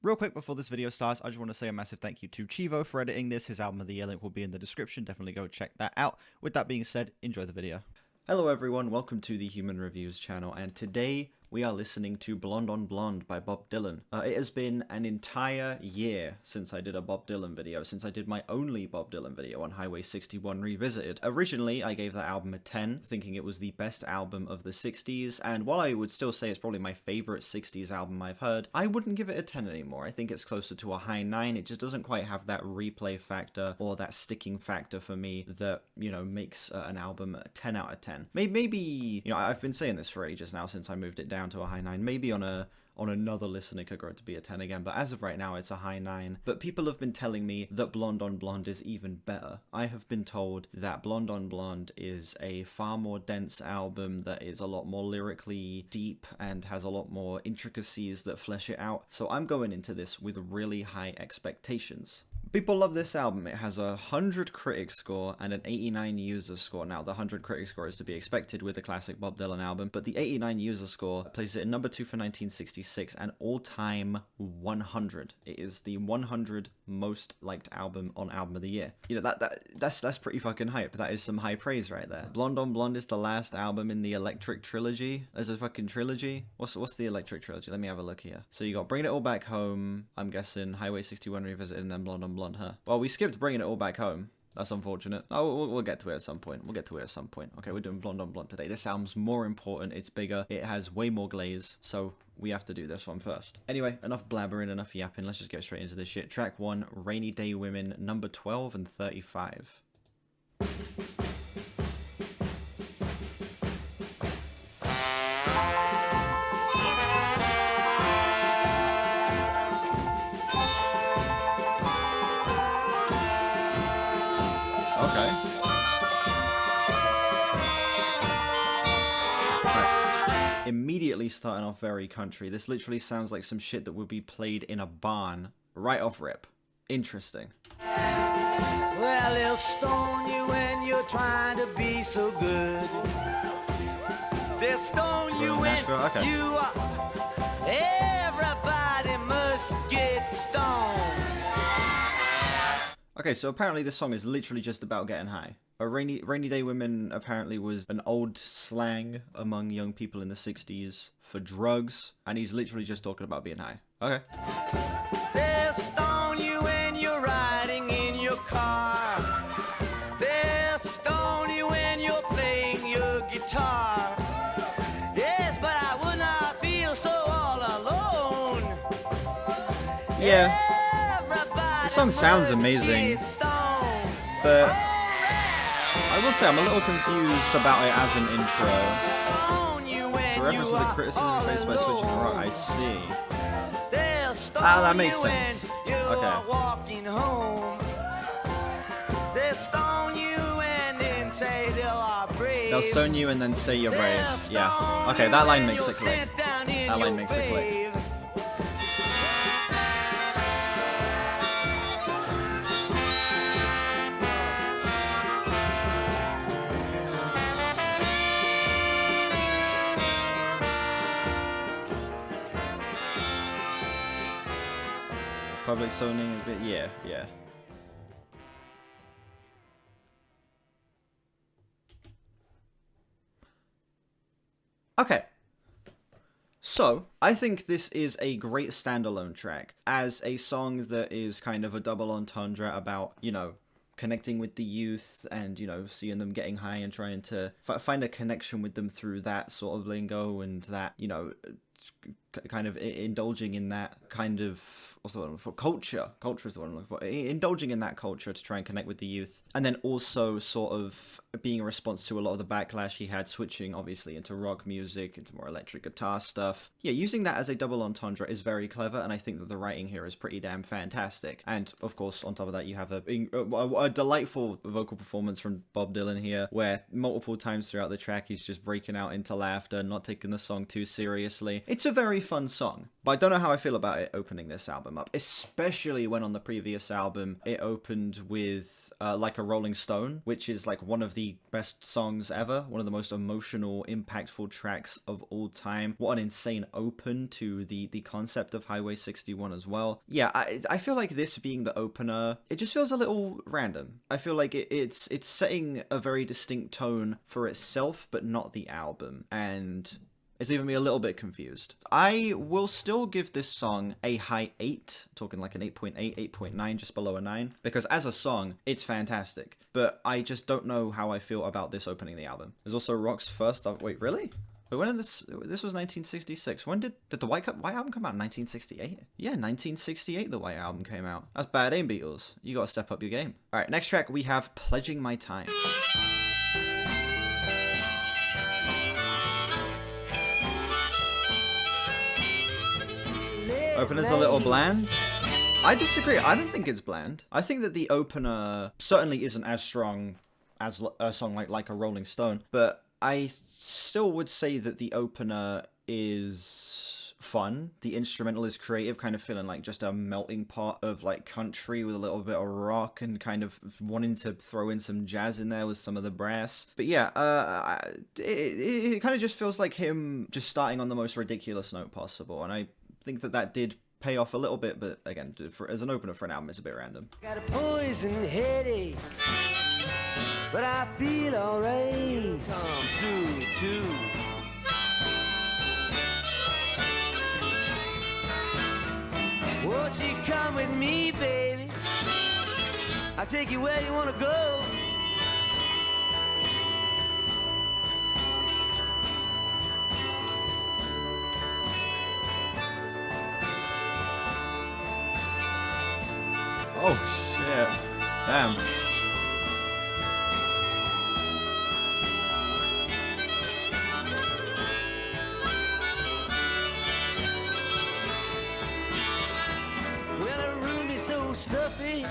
Real quick before this video starts, I just want to say a massive thank you to Chivo for editing this. His album of the year link will be in the description. Definitely go check that out. With that being said, enjoy the video. Hello everyone, welcome to the Human Reviews channel, and today we are listening to Blonde on Blonde by Bob Dylan. It has been an entire year since I did a Bob Dylan video, since I did my only Bob Dylan video on Highway 61 Revisited. Originally, I gave that album a 10, thinking it was the best album of the 60s, and while I would still say it's probably my favorite 60s album I've heard, I wouldn't give it a 10 anymore. I think it's closer to a high 9. It just doesn't quite have that replay factor or that sticking factor for me that, you know, makes an album a 10 out of 10. Maybe, you know, I've been saying this for ages now since I moved it down to a high 9. Maybe on another listen it could grow to be a 10 again, but as of right now it's a high 9. But people have been telling me that Blonde on Blonde is even better. I have been told that Blonde on Blonde is a far more dense album that is a lot more lyrically deep and has a lot more intricacies that flesh it out. So I'm going into this with really high expectations. People love this album. It has a 100 critic score and an 89 user score. Now, the 100 critic score is to be expected with a classic Bob Dylan album, but the 89 user score places it at number 2 for 1966 and all-time 100. It is the 100 most liked album on Album of the Year. You know, that's pretty fucking hype. That is some high praise right there. Blonde on Blonde is the last album in the Electric Trilogy. As a fucking trilogy. What's the Electric Trilogy? Let me have a look here. So you got Bringing It All Back Home, I'm guessing Highway 61 Revisited, and then Blonde on Blonde, huh? Well, we skipped Bringing It All Back Home. That's unfortunate. Oh, we'll get to it at some point. Okay, we're doing Blonde on Blonde today. This album's more important. It's bigger. It has way more glaze. So we have to do this one first. Anyway, enough blabbering, enough yapping. Let's just get straight into this shit. Track 1, Rainy Day Women, number 12 and 35. Okay. Right. Immediately starting off very country. This literally sounds like some shit that would be played in a barn right off rip. Interesting. Well, they'll stone you when you're trying to be so good. They'll stone you when you are. Everybody must get stoned. Okay, so apparently this song is literally just about getting high. A rainy day women apparently was an old slang among young people in the 60s for drugs, and he's literally just talking about being high. Okay. They'll stone you when you're riding in your car. They'll stone you when you're playing your guitar. Yes, but I would not feel so all alone. Yeah. The song sounds amazing, but I will say I'm a little confused about it as an intro. So reference to the criticism faced by switching to rock, I see. Ah, that makes sense. Okay. They'll stone you and then say you're brave. Yeah. Okay, that line makes it click. That line makes it click. Public zoning is a bit, yeah. Okay. So, I think this is a great standalone track as a song that is kind of a double entendre about, you know, connecting with the youth and, you know, seeing them getting high and trying to find a connection with them through that sort of lingo and that, you know, kind of indulging in that kind of, what's the word for, culture is the one I'm looking for, indulging in that culture to try and connect with the youth, and then also sort of being a response to a lot of the backlash he had, switching obviously into rock music, into more electric guitar stuff. Yeah, using that as a double entendre is very clever, and I think that the writing here is pretty damn fantastic. And of course, on top of that, you have a delightful vocal performance from Bob Dylan here, where multiple times throughout the track he's just breaking out into laughter, not taking the song too seriously. It's a very fun song, but I don't know how I feel about it opening this album up, especially when on the previous album it opened with Like a Rolling Stone, which is like one of the best songs ever, one of the most emotional, impactful tracks of all time. What an insane open to the concept of Highway 61 as well. Yeah, I feel like this being the opener, it just feels a little random. I feel like it's setting a very distinct tone for itself, but not the album, and it's leaving me a little bit confused. I will still give this song a high 8, talking like an 8.8, 8.9, just below a 9, because as a song, it's fantastic. But I just don't know how I feel about this opening the album. There's also Rock's first... Wait, really? Wait, when did this was 1966. When did the White Album come out? 1968? Yeah, 1968 the White Album came out. That's bad, ain't Beatles? You gotta step up your game. Alright, next track we have Pledging My Time. Opener's a little bland. I disagree. I don't think it's bland. I think that the opener certainly isn't as strong as a song like a Rolling Stone, but I still would say that the opener is fun. The instrumental is creative, kind of feeling like just a melting pot of like country with a little bit of rock and kind of wanting to throw in some jazz in there with some of the brass. But yeah, it kind of just feels like him just starting on the most ridiculous note possible, and I think that did pay off a little bit, but again, as an opener for an album, it's a bit random. Got a poison headache, but I feel alright. Come through too. Won't you come with me, baby? I'll take you where you wanna go. Oh shit. Damn. Well, the room is so stuffy,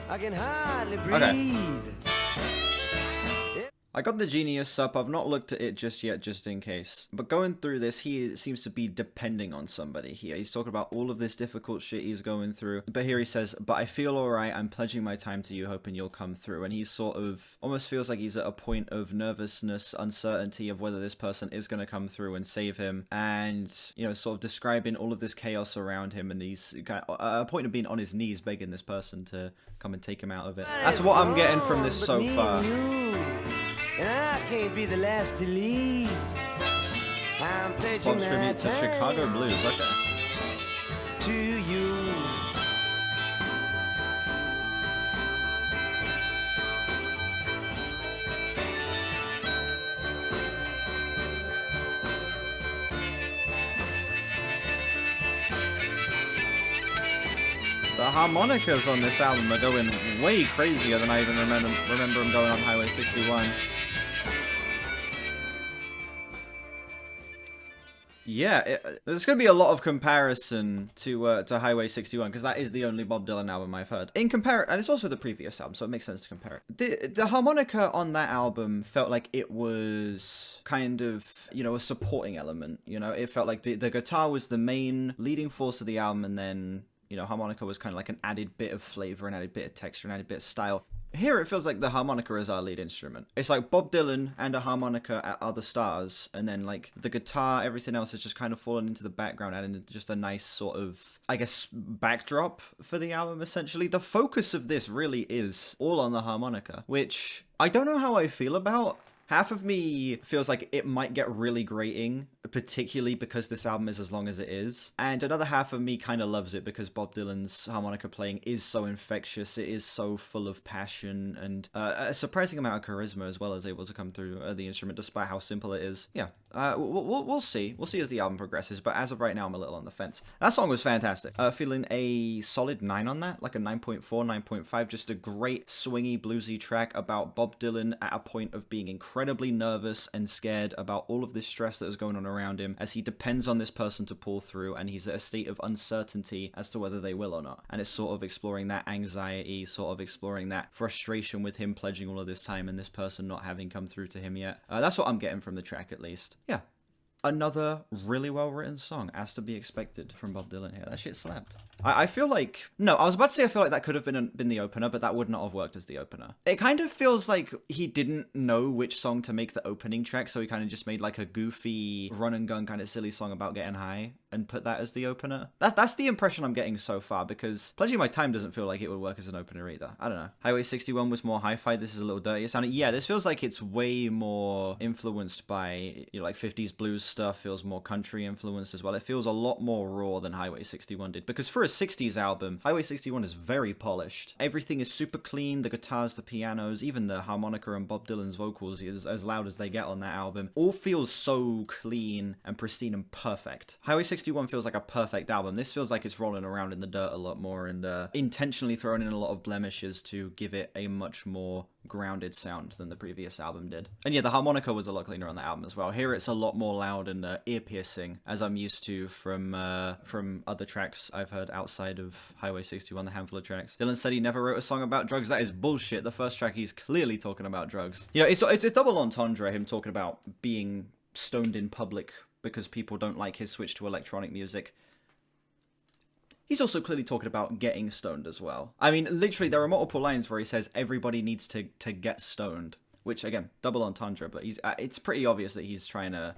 I can hardly breathe. Okay. I got the Genius up. I've not looked at it just yet, just in case. But going through this, he seems to be depending on somebody here. He's talking about all of this difficult shit he's going through. But here he says, but I feel alright. I'm pledging my time to you, hoping you'll come through. And he sort of almost feels like he's at a point of nervousness, uncertainty of whether this person is going to come through and save him. And, you know, sort of describing all of this chaos around him. And he's at a point of being on his knees begging this person to come and take him out of it. That's what I'm getting from this so far. And I can't be the last to leave. I'm pledging my tribute to Chicago Blues, okay. To you. The harmonicas on this album are going way crazier than I even remember them going on Highway 61. Yeah, there's going to be a lot of comparison to Highway 61, because that is the only Bob Dylan album I've heard. And it's also the previous album, so it makes sense to compare it. The harmonica on that album felt like it was kind of, you know, a supporting element. You know, it felt like the guitar was the main leading force of the album, and then, you know, harmonica was kind of like an added bit of flavor, an added bit of texture, an added bit of style. Here it feels like the harmonica is our lead instrument. It's like Bob Dylan and a harmonica are the stars, and then like the guitar, everything else is just kind of fallen into the background, adding just a nice sort of, I guess, backdrop for the album, essentially. The focus of this really is all on the harmonica, which I don't know how I feel about. Half of me feels like it might get really grating, particularly because this album is as long as it is. And another half of me kind of loves it because Bob Dylan's harmonica playing is so infectious. It is so full of passion and a surprising amount of charisma as well as able to come through the instrument, despite how simple it is. Yeah, we'll see. We'll see as the album progresses. But as of right now, I'm a little on the fence. That song was fantastic. Feeling a solid 9 on that, like a 9.4, 9.5. Just a great swingy, bluesy track about Bob Dylan at a point of being incredibly nervous and scared about all of this stress that is going on around him as he depends on this person to pull through, and he's at a state of uncertainty as to whether they will or not. And it's sort of exploring that anxiety, sort of exploring that frustration with him pledging all of this time and this person not having come through to him yet. That's what I'm getting from the track, at least. Yeah. Another really well-written song, as to be expected from Bob Dylan here. That shit slapped. I feel like... No, I was about to say I feel like that could have been the opener, but that would not have worked as the opener. It kind of feels like he didn't know which song to make the opening track, so he kind of just made like a goofy, run-and-gun kind of silly song about getting high and put that as the opener. That's the impression I'm getting so far, because Pledging My Time doesn't feel like it would work as an opener either. I don't know. Highway 61 was more hi-fi. This is a little dirtier sounding. Yeah, this feels like it's way more influenced by, you know, like 50s blues stuff. Feels more country influenced as well. It feels a lot more raw than Highway 61 did, because for a 60s album, Highway 61 is very polished. Everything is super clean. The guitars, the pianos, even the harmonica and Bob Dylan's vocals is as loud as they get on that album. All feels so clean and pristine and perfect. Highway 61 feels like a perfect album. This feels like it's rolling around in the dirt a lot more and intentionally throwing in a lot of blemishes to give it a much more grounded sound than the previous album did. And yeah, the harmonica was a lot cleaner on the album as well. Here it's a lot more loud and ear-piercing, as I'm used to from other tracks I've heard outside of Highway 61, the handful of tracks. Dylan said he never wrote a song about drugs. That is bullshit. The first track, he's clearly talking about drugs. You know, it's a double entendre, him talking about being stoned in public because people don't like his switch to electronic music. He's also clearly talking about getting stoned as well. I mean, literally, there are multiple lines where he says everybody needs to get stoned, which, again, double entendre, but it's pretty obvious that he's trying to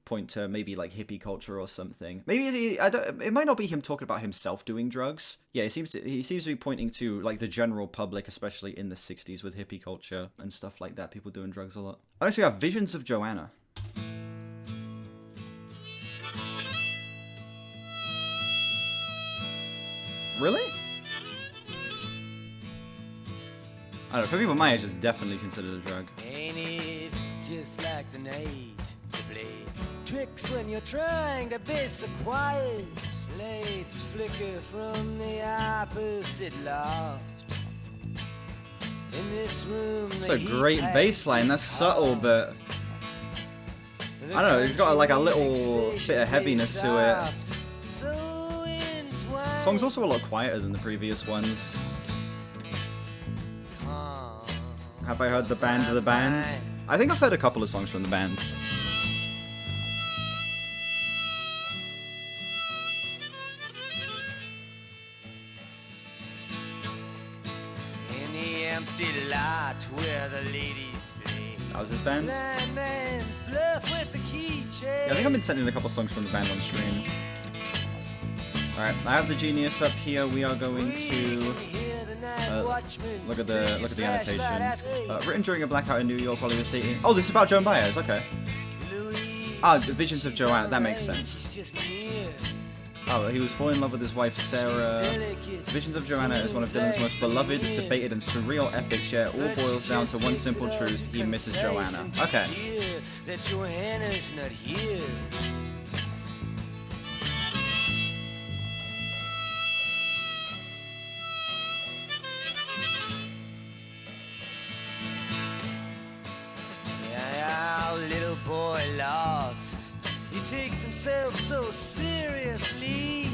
point to maybe, like, hippie culture or something. Maybe it might not be him talking about himself doing drugs. Yeah, he seems to be pointing to, like, the general public, especially in the 60s with hippie culture and stuff like that, people doing drugs a lot. Next, we have Visions of Johanna. Really? I don't know, for people my age, it's definitely considered a drug. Ain't it just like the night to play tricks when you're trying to be so quiet? Lights flicker from the opposite loft. In this room, it's a great bass line. That's subtle, but I don't know, it's got like a little bit of heaviness to it. The song's also a lot quieter than the previous ones. Have I heard the band of the band? I think I've heard a couple of songs from the band. In the empty lot where the ladies play. That was his band? Yeah, I think I've been sending a couple songs from the band on stream. Alright, I have the Genius up here. We are going to look at the annotation. Written during a blackout in New York while he was dating. Oh, this is about Joan Baez. Okay. Ah, the Visions of Joanna. That makes sense. Oh, he was falling in love with his wife Sarah. Visions of Johanna is one of Dylan's most beloved, debated, and surreal epics. Yet all boils down to one simple truth: he misses Johanna. Okay. That Johanna's not here. Little boy lost. He takes himself so seriously.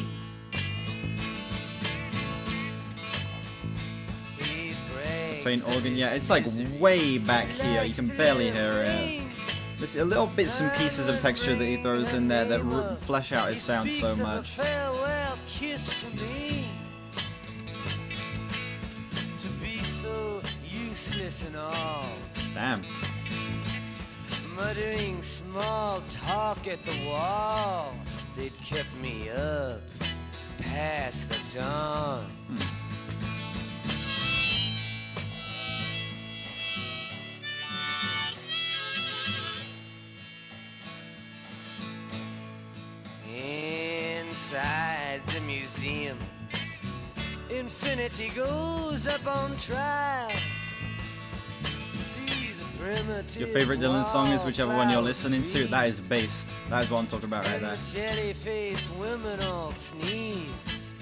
The faint organ, yeah, it's like way back here. You can barely hear it. There's a little bits and pieces of texture that he throws in there that flesh out his sound so much. Farewell kiss to me. To be so useless and all. Damn. Muttering small talk at the wall. They'd kept me up past the dawn. Inside the museums, infinity goes up on trial. Your favorite Dylan song is whichever one you're listening to. That is based. That is what I'm talking about right there. The jelly-faced women all sneeze.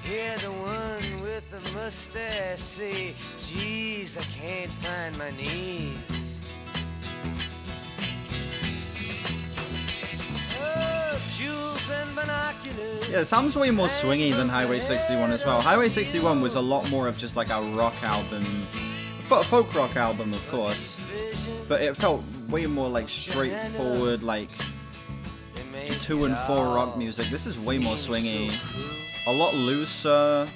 Hear the one with the mustache say, "Geez, I can't find my knees." Oh, jewels and binoculars. Yeah, it sounds way more swingy than Highway 61 as well. Highway 61 was a lot more of just like a rock album. Folk rock album, of course. but it felt way more like straightforward, like 2 and 4 rock music. This is way more swingy, a lot looser.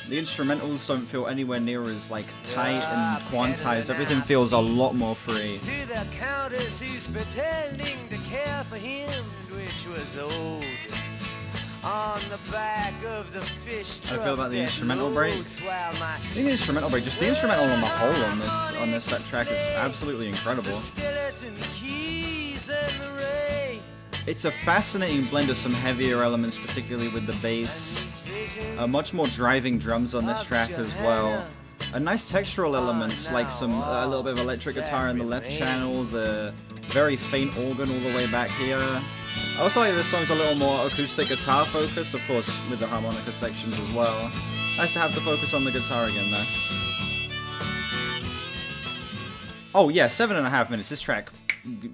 The instrumentals don't feel anywhere near as like tight and quantized. Everything feels a lot more free. To the countess who's pretending to care for him, which was old. On the back of the fish truck. How do you feel about the instrumental break? I think the instrumental break, just the instrumental on the whole on this set track is absolutely incredible. It's a fascinating blend of some heavier elements, particularly with the bass. Much more driving drums on this track as well. Nice textural elements, like a little bit of electric guitar in the left channel, the very faint organ all the way back here. I also like this song's a little more acoustic guitar focused, of course, with the harmonica sections as well. Nice to have the focus on the guitar again there. Oh yeah, 7.5 minutes. This track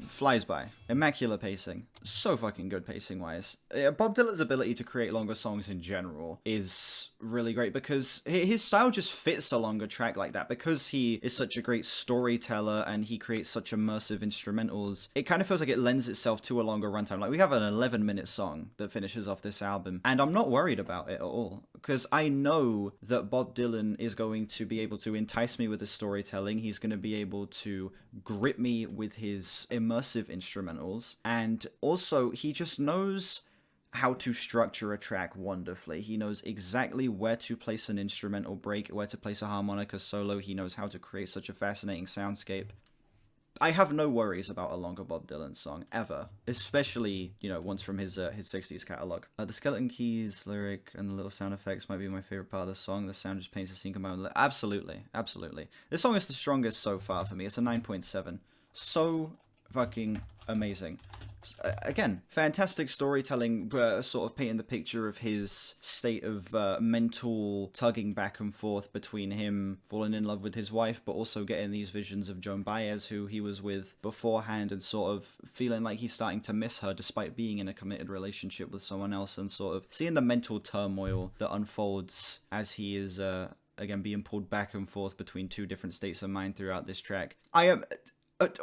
flies by. Immaculate pacing. So fucking good pacing-wise. Bob Dylan's ability to create longer songs in general is really great because his style just fits a longer track like that. Because he is such a great storyteller and he creates such immersive instrumentals, it kind of feels like it lends itself to a longer runtime. Like, we have an 11-minute song that finishes off this album, and I'm not worried about it at all, because I know that Bob Dylan is going to be able to entice me with his storytelling. He's going to be able to grip me with his immersive instrumentals, and also he just knows how to structure a track wonderfully. He knows exactly where to place an instrumental break, where to place a harmonica solo. He knows how to create such a fascinating soundscape. I have no worries about a longer Bob Dylan song, ever. Especially, you know, ones from his 60s catalog. The Skeleton Keys lyric and the little sound effects might be my favorite part of the song. The sound just paints a scene combined. Absolutely, absolutely. This song is the strongest so far for me. It's a 9.7. So fucking amazing. Again, fantastic storytelling, sort of painting the picture of his state of mental tugging back and forth between him falling in love with his wife, but also getting these visions of Joan Baez, who he was with beforehand, and sort of feeling like he's starting to miss her despite being in a committed relationship with someone else, and sort of seeing the mental turmoil that unfolds as he is again being pulled back and forth between two different states of mind throughout this track.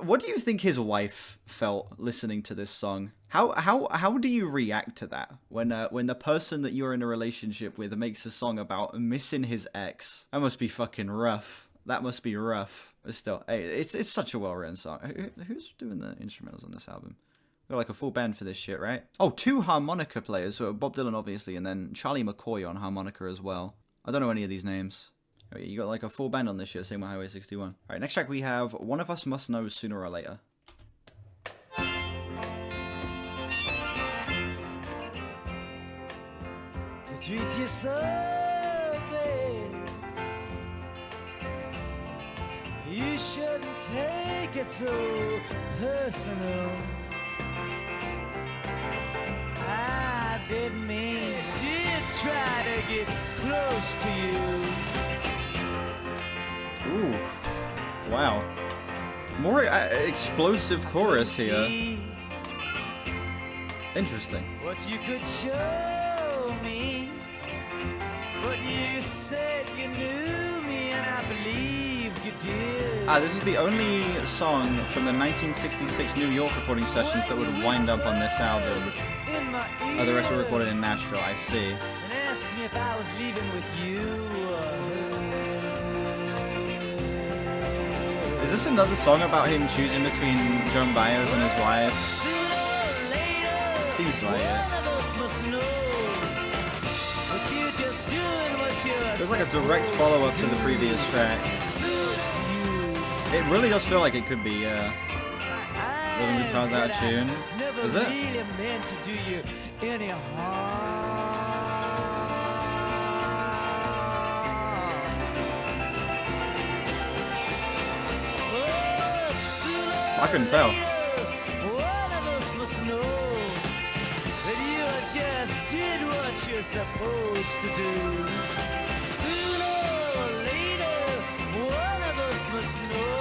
What do you think his wife felt listening to this song? How do you react to that when the person that you're in a relationship with makes a song about missing his ex? That must be fucking rough. That must be rough. But still, hey, it's such a well-written song. Who's doing the instrumentals on this album? We got like a full band for this shit, right? Oh, 2 harmonica players. So Bob Dylan, obviously, and then Charlie McCoy on harmonica as well. I don't know any of these names. Oh, you got like a full band on this shit, same with Highway 61. Alright, next track we have One of Us Must Know Sooner or Later. To treat you so, babe, you shouldn't take it so personal. I didn't mean, did try to get close to you. Ooh, wow. More explosive chorus here. Interesting. What you could show me, but you said you knew me and I believed you did. This is the only song from the 1966 New York recording sessions that would wind up on this album. The rest were recorded in Nashville, I see. And asked me if I was leaving with you. Is this another song about him choosing between Joan Baez and his wife? Seems like it. There's like a direct follow-up to the previous track. It really does feel like it could be, rhythm guitar's out of tune. Is it? I couldn't tell. One of us must know that you just did what you're supposed to do. Sooner or later, one of us must know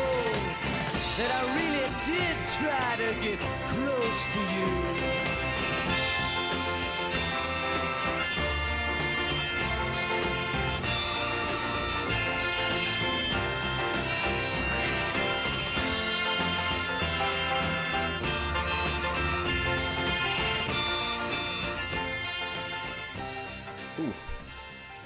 that I really did try to get close to you. Ooh.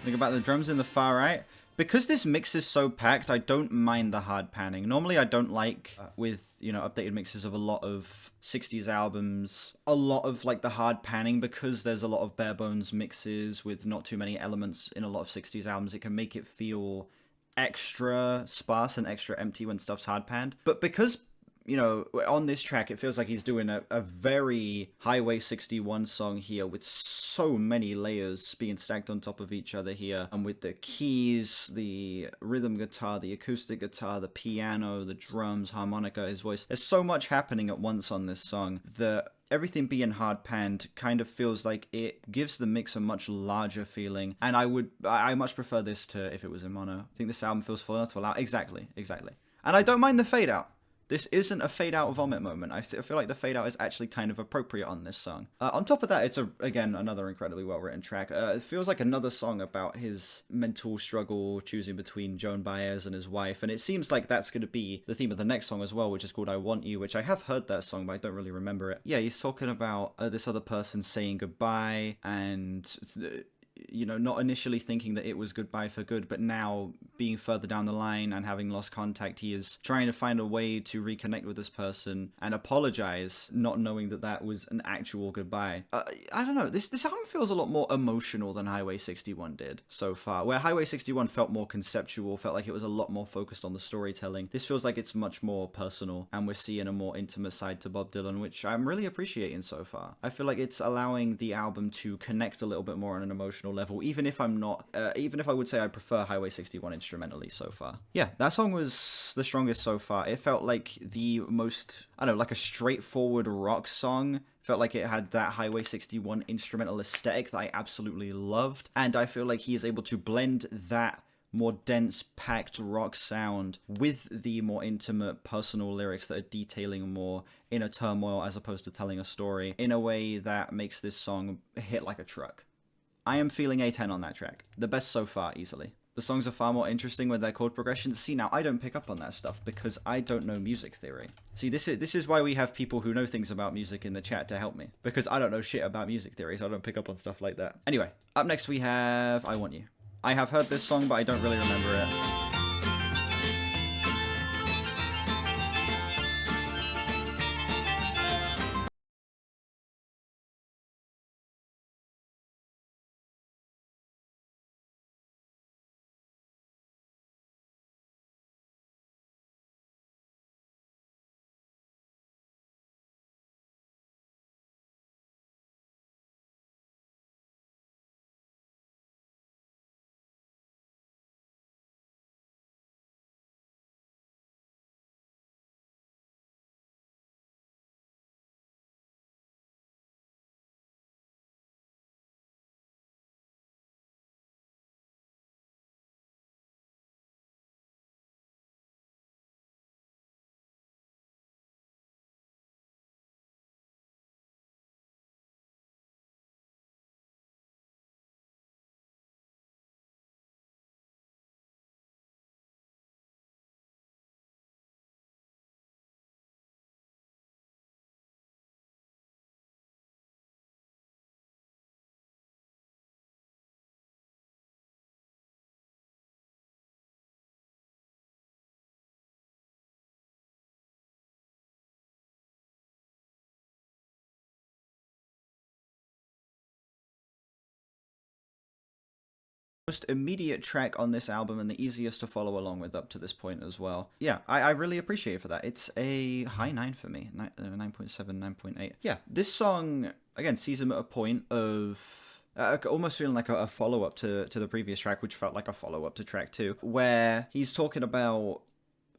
Think about the drums in the far right. Because this mix is so packed, I don't mind the hard panning. Normally I don't like, with, you know, updated mixes of a lot of 60s albums, a lot of, like, the hard panning, because there's a lot of bare bones mixes with not too many elements in a lot of 60s albums. It can make it feel extra sparse and extra empty when stuff's hard panned. But because, you know, on this track, it feels like he's doing a very Highway 61 song here with so many layers being stacked on top of each other here. And with the keys, the rhythm guitar, the acoustic guitar, the piano, the drums, harmonica, his voice. There's so much happening at once on this song that everything being hard panned kind of feels like it gives the mix a much larger feeling. And I much prefer this to if it was in mono. I think this album feels full enough to allow. Exactly. And I don't mind the fade out. This isn't a fade-out vomit moment. I feel like the fade-out is actually kind of appropriate on this song. On top of that, it's, again, another incredibly well-written track. It feels like another song about his mental struggle choosing between Joan Baez and his wife, and it seems like that's going to be the theme of the next song as well, which is called I Want You, which I have heard that song, but I don't really remember it. Yeah, he's talking about this other person saying goodbye, and you know, not initially thinking that it was goodbye for good, but now being further down the line and having lost contact, he is trying to find a way to reconnect with this person and apologize, not knowing that that was an actual goodbye. I don't know, this album feels a lot more emotional than Highway 61 did so far, where Highway 61 felt more conceptual, felt like it was a lot more focused on the storytelling. This feels like it's much more personal, and we're seeing a more intimate side to Bob Dylan, which I'm really appreciating so far. I feel like it's allowing the album to connect a little bit more on an emotional level, even if I'm not, even if I would say I prefer Highway 61 instrumentally so far. Yeah, that song was the strongest so far. It felt like the most, I don't know, like a straightforward rock song. Felt like it had that Highway 61 instrumental aesthetic that I absolutely loved, and I feel like he is able to blend that more dense, packed rock sound with the more intimate, personal lyrics that are detailing more inner turmoil as opposed to telling a story in a way that makes this song hit like a truck. I am feeling a 10 on that track. The best so far, easily. The songs are far more interesting with their chord progressions. See, now, I don't pick up on that stuff because I don't know music theory. See, this is why we have people who know things about music in the chat to help me. Because I don't know shit about music theory, so I don't pick up on stuff like that. Anyway, up next we have I Want You. I have heard this song, but I don't really remember it. Most immediate track on this album and the easiest to follow along with up to this point as well. Yeah, I really appreciate it for that. It's a high 9 for me, 9.7, 9.8. Yeah, this song, again, sees him at a point of almost feeling like a follow-up to the previous track, which felt like a follow-up to track 2, where he's talking about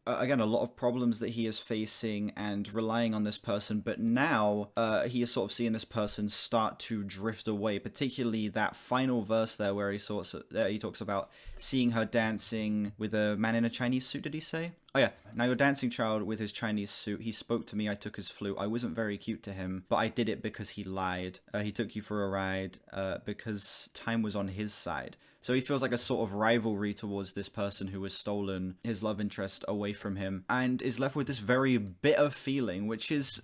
again, a lot of problems that he is facing and relying on this person, but now he is sort of seeing this person start to drift away, particularly that final verse there where he talks about seeing her dancing with a man in a Chinese suit, did he say? Oh yeah, now your dancing child with his Chinese suit, he spoke to me, I took his flute, I wasn't very cute to him, but I did it because he lied. He took you for a ride because time was on his side. So he feels like a sort of rivalry towards this person who has stolen his love interest away from him and is left with this very bitter feeling, which is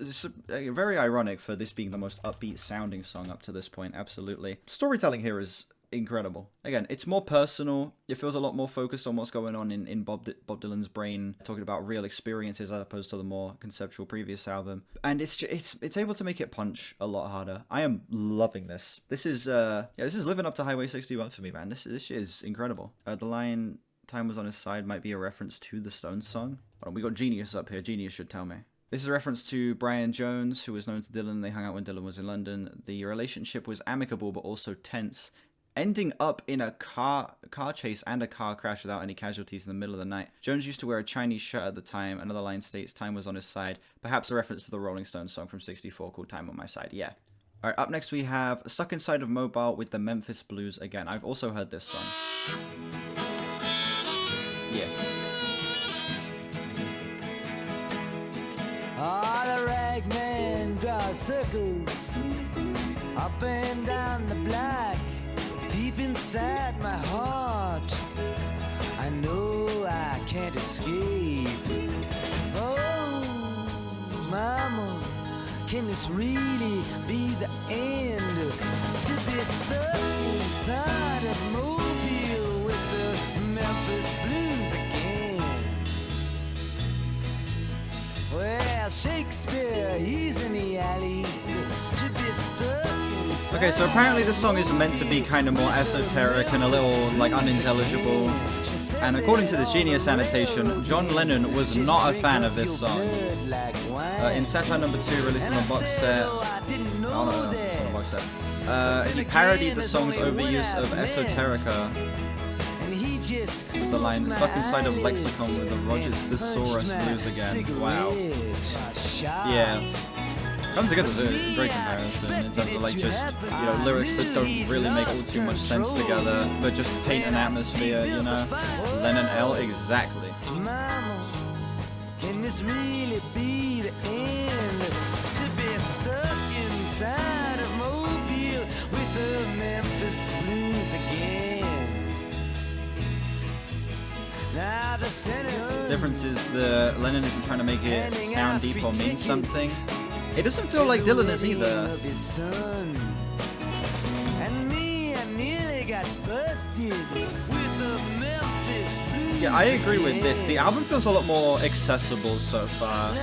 very ironic for this being the most upbeat sounding song up to this point, absolutely. Storytelling here is incredible. Again, it's more personal. It feels a lot more focused on what's going on in Bob Dylan's brain, talking about real experiences as opposed to the more conceptual previous album. And it's able to make it punch a lot harder. I am loving this. This is living up to Highway 61 for me, man. This shit is incredible. The line "Time Was on His Side" might be a reference to the Stones song. Oh, we got Genius up here. Genius should tell me. This is a reference to Brian Jones, who was known to Dylan. They hung out when Dylan was in London. The relationship was amicable but also tense, ending up in a car chase and a car crash without any casualties in the middle of the night. Jones used to wear a Chinese shirt at the time. Another line states "Time was on his side," perhaps a reference to the Rolling Stones song from '64 called "Time on My Side." Yeah. All right, up next we have "Stuck Inside of Mobile" with the Memphis Blues again. I've also heard this song. Yeah. Oh, the ragman draws circles up and down the block, deep inside my heart. I know I can't escape. Oh, mama, can this really be the end? To be stuck inside of Mobile with the Memphis Blues again. Well, Shakespeare, he's in the alley. To be stuck inside. Okay, so apparently this song is meant to be kind of more esoteric and a little, like, unintelligible. And according to this Genius annotation, John Lennon was not a fan of this song. In Satire No. 2, released on the box set, he parodied the song's overuse of esoterica. It's the line "Stuck inside of lexicon with the Rogers Thesaurus Blues again." Wow. Yeah. Come Together is a great comparison in terms of, like, just, you know, lyrics that don't really make all too much sense together, but just paint an atmosphere, you know? Lennon L, exactly. Mama, can this really be the end? To be stuck inside of Mobile with the Memphis Blues again. Now the senator. Difference is the Lennon isn't trying to make it sound deep or mean something. It doesn't feel like Dylan is either. And me, I nearly got busted with the Memphis Blues. Yeah, I agree with this. The album feels a lot more accessible so far.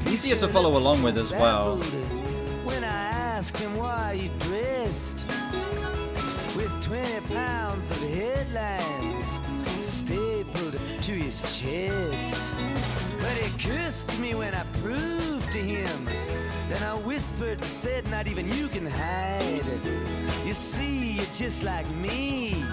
Easier to follow along with as well. When I asked him why he dressed with 20 pounds of headlines stapled to his chest. But he cursed me when I proved to him. Then I whispered and said, not even you can hide. You see, you're just like me.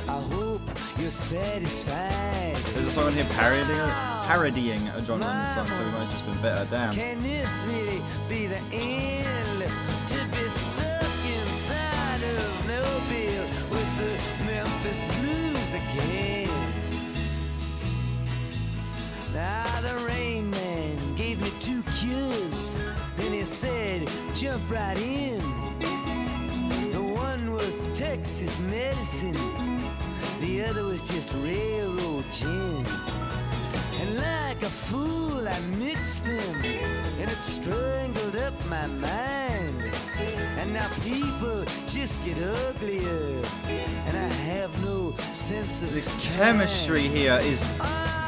I hope you're satisfied. There's a song on here parodying a John Lennon song, so we might have just been better. Damn. Can this really be the end? To be stuck inside of Mobile with the Memphis Blues again. Now the Rain Man gave me 2 cures. Then he said, jump right in. The one was Texas medicine. The other was just railroad gin. And like a fool I mixed them, and it strangled up my mind. And now people just get uglier, and I have no sense of the chemistry here is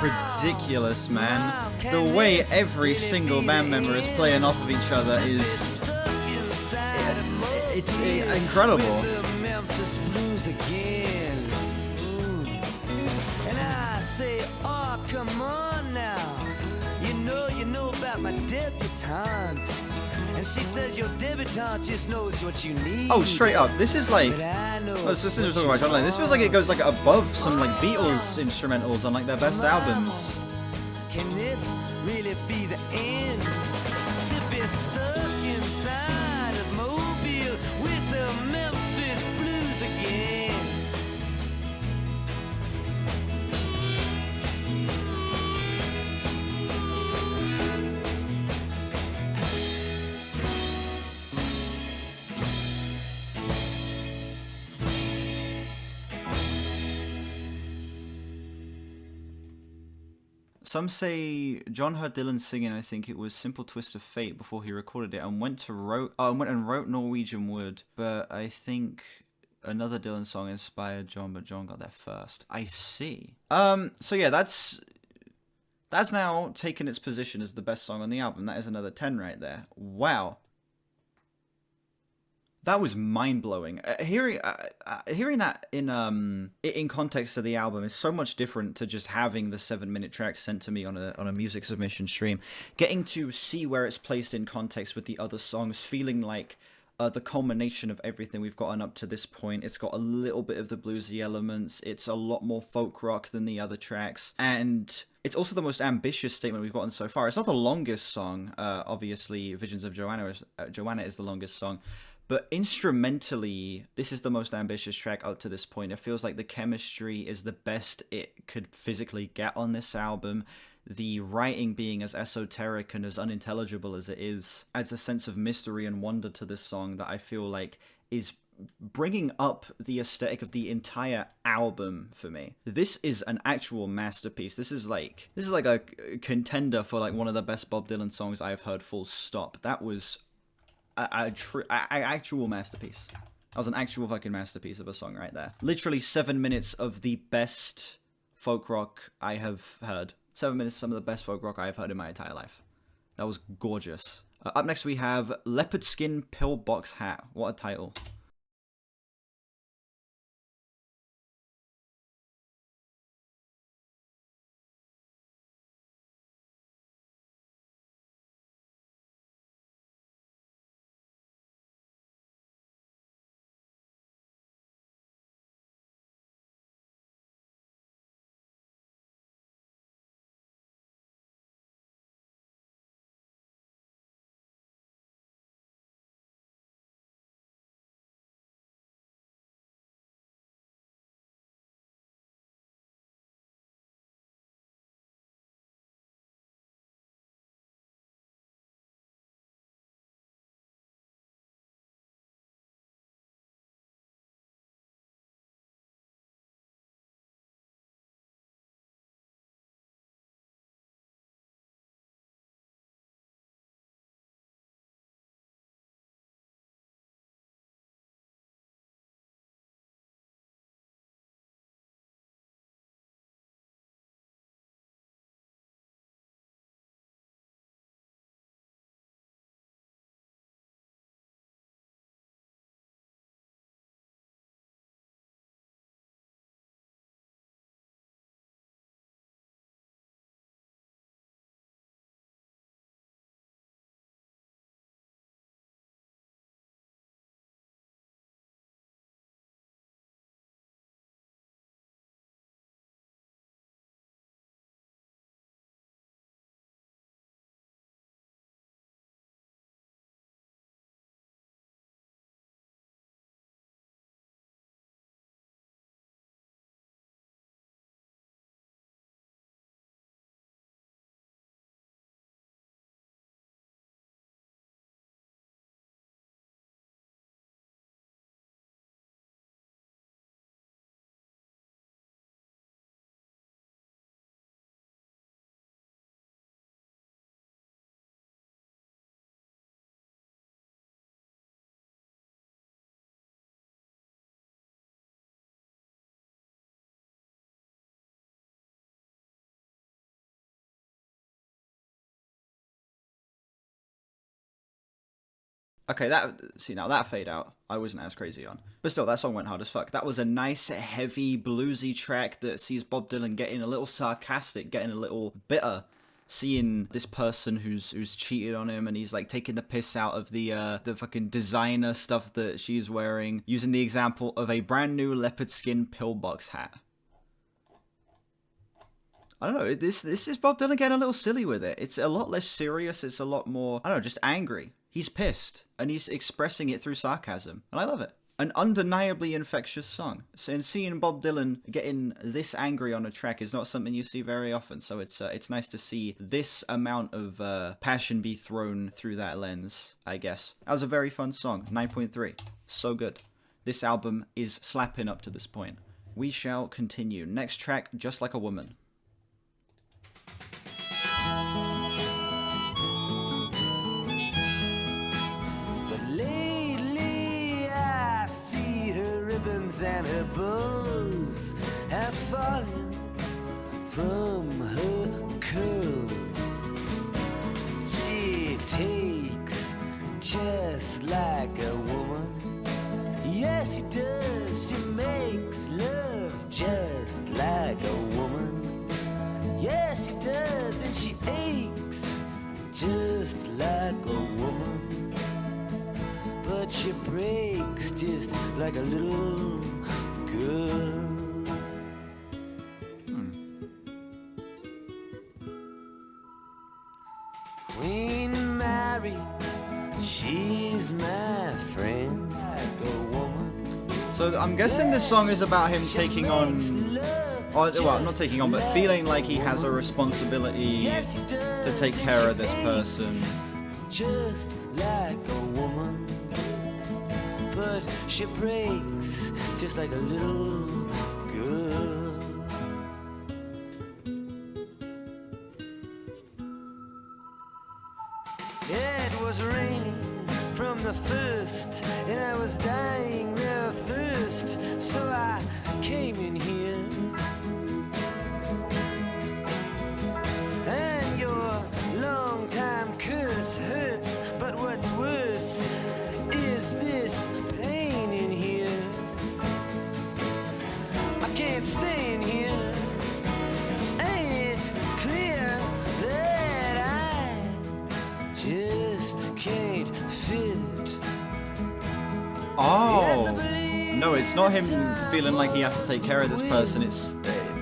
ridiculous, man. The way every single band member is playing off of each other is it's incredible. And I say, oh, come on now. You know about my debutante. And she says your debutante just knows what you need. Oh, straight up. This is like... Oh, so since we're talking about John Lennon, this feels like it goes like above some like Beatles instrumentals on like their best albums. Can this really be the end? To be stuck inside of Mobile with the Memphis Blues again. Some say John heard Dylan singing, I think it was Simple Twist of Fate, before he recorded it, and went and wrote Norwegian Wood. But I think Another Dylan song inspired John, but John got there first. I see. So yeah, that's now taken its position as the best song on the album. That is another 10 right there. Wow. That was mind-blowing. Hearing that in context of the album is so much different to just having the 7-minute track sent to me on a music submission stream. Getting to see where it's placed in context with the other songs, feeling like the culmination of everything we've gotten up to this point. It's got a little bit of the bluesy elements. It's a lot more folk rock than the other tracks, and it's also the most ambitious statement we've gotten so far. It's not the longest song. Obviously, Visions of Johanna is the longest song. But instrumentally, this is the most ambitious track up to this point. It feels like the chemistry is the best it could physically get on this album. The writing being as esoteric and as unintelligible as it is adds a sense of mystery and wonder to this song that I feel like is bringing up the aesthetic of the entire album for me. This is an actual masterpiece. This is like a contender for like one of the best Bob Dylan songs I've heard, full stop. That was actual masterpiece. That was an actual fucking masterpiece of a song right there. Literally 7 minutes of the best folk rock I have heard. 7 minutes of some of the best folk rock I have heard in my entire life. That was gorgeous. Up next we have Leopard-Skin Pillbox Hat. What a title. Okay, now that fade out, I wasn't as crazy on. But still, that song went hard as fuck. That was a nice, heavy, bluesy track that sees Bob Dylan getting a little sarcastic, getting a little bitter, seeing this person who's cheated on him, and he's like taking the piss out of the fucking designer stuff that she's wearing, using the example of a brand new leopard-skin pillbox hat. I don't know, this is Bob Dylan getting a little silly with it. It's a lot less serious, it's a lot more, I don't know, just angry. He's pissed, and he's expressing it through sarcasm, and I love it. An undeniably infectious song. And seeing Bob Dylan getting this angry on a track is not something you see very often, so it's nice to see this amount of passion be thrown through that lens, I guess. That was a very fun song, 9.3. So good. This album is slapping up to this point. We shall continue. Next track, Just Like a Woman. pins and her bows have fallen from her curls. She takes just like a woman. Yes, she does. She makes love just like a woman. Yes, she does, and she aches just like a woman. But she breaks just like a little girl. Queen Mary, she's my friend, like a woman. So I'm guessing this song is about him taking on, or, well, not taking on, but feeling like he has a responsibility to take care of this person. Just like a woman, but she breaks just like a little girl. It was raining from the first, and I was dying of thirst, so I came in here. And your long-time curse hurts, but what's worse is this pain in here. I can't stay in here. Ain't it clear that I just can't fit? Oh, no, it's not him feeling like he has to take care of this person. It's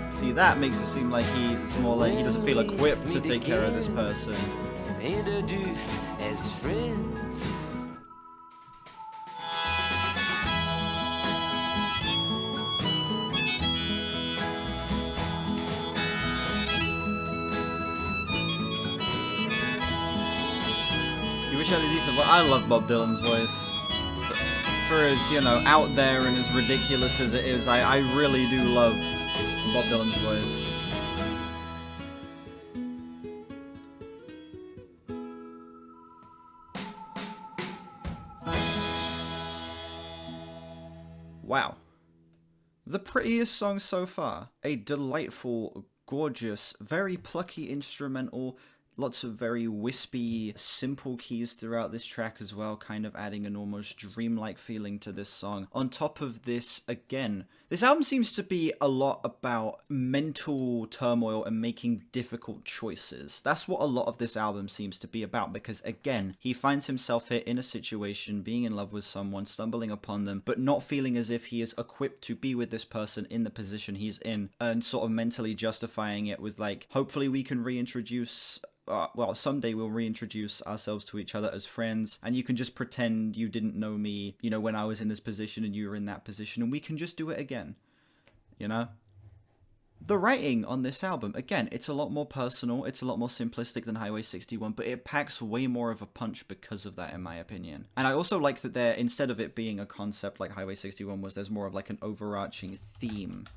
see, that makes it seem like it's more like he doesn't feel equipped to take care of this person. Introduced as friends. You wish I had a decent voice. I love Bob Dylan's voice. For as, you know, out there and as ridiculous as it is, I really do love Bob Dylan's voice. Wow. The prettiest song so far. A delightful, gorgeous, very plucky instrumental. Lots of very wispy, simple keys throughout this track as well, kind of adding an almost dreamlike feeling to this song. On top of this, again, this album seems to be a lot about mental turmoil and making difficult choices. That's what a lot of this album seems to be about, because again, he finds himself here in a situation, being in love with someone, stumbling upon them, but not feeling as if he is equipped to be with this person in the position he's in, and sort of mentally justifying it with like, hopefully we can reintroduce well, someday we'll reintroduce ourselves to each other as friends, and you can just pretend you didn't know me, you know, when I was in this position and you were in that position, and we can just do it again, you know? The writing on this album, again, it's a lot more personal, it's a lot more simplistic than Highway 61, but it packs way more of a punch because of that, in my opinion. And I also like that there, instead of it being a concept like Highway 61 was, there's more of like an overarching theme,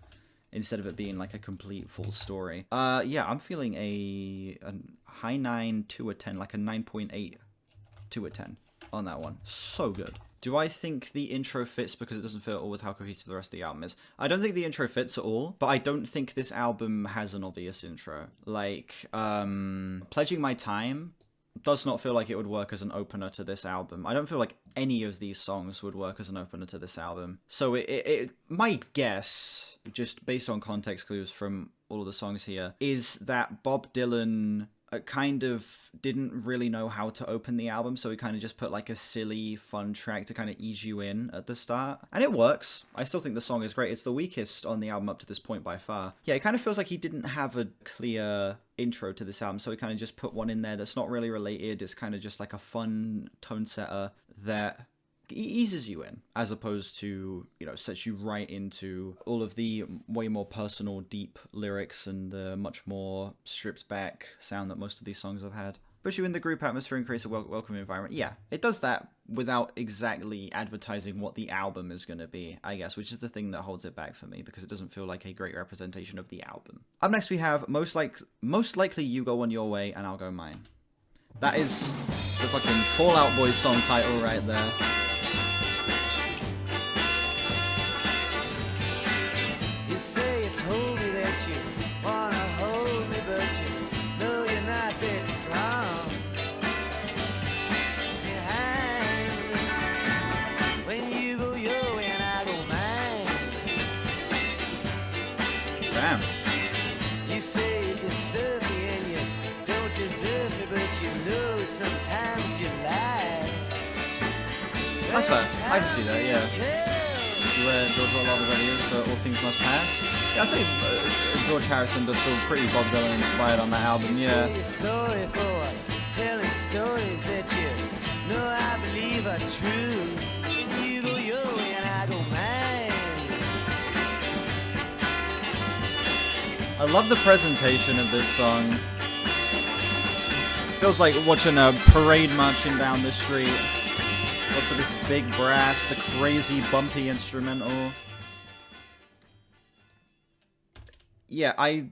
instead of it being like a complete full story. Yeah, I'm feeling a high 9 to a 10, like a 9.8 to a 10 on that one. So good. Do I think the intro fits because it doesn't fit at all with how cohesive the rest of the album is? I don't think the intro fits at all, but I don't think this album has an obvious intro. Like, Pledging My Time does not feel like it would work as an opener to this album. I don't feel like any of these songs would work as an opener to this album. So my guess, just based on context clues from all of the songs here, is that Bob Dylan kind of didn't really know how to open the album, so he kind of just put like a silly, fun track to kind of ease you in at the start. And it works. I still think the song is great. It's the weakest on the album up to this point by far. Yeah, it kind of feels like he didn't have a clear intro to this album, so he kind of just put one in there that's not really related. It's kind of just like a fun tone setter that eases you in, as opposed to, you know, sets you right into all of the way more personal, deep lyrics and the much more stripped back sound that most of these songs have had. Push you in the group atmosphere and creates a welcoming environment. Yeah, it does that without exactly advertising what the album is going to be, I guess, which is the thing that holds it back for me, because it doesn't feel like a great representation of the album. Up next we have Most Likely You Go On Your Way and I'll Go Mine. That is the fucking Fall Out Boy song title right there. Damn. You say you disturb me and you don't deserve me, but you know sometimes you lie. That's fair. I can see that, yeah. Where George wrote a lot of his ideas for All Things Must Pass. Yeah, I'd say George Harrison does feel pretty Bob Dylan inspired on that album, yeah. You're sorry for telling stories that you know I believe are true. And you go your way and I go mine. I love the presentation of this song. Feels like watching a parade marching down the street. Lots of this big brass, the crazy bumpy instrumental. Yeah, I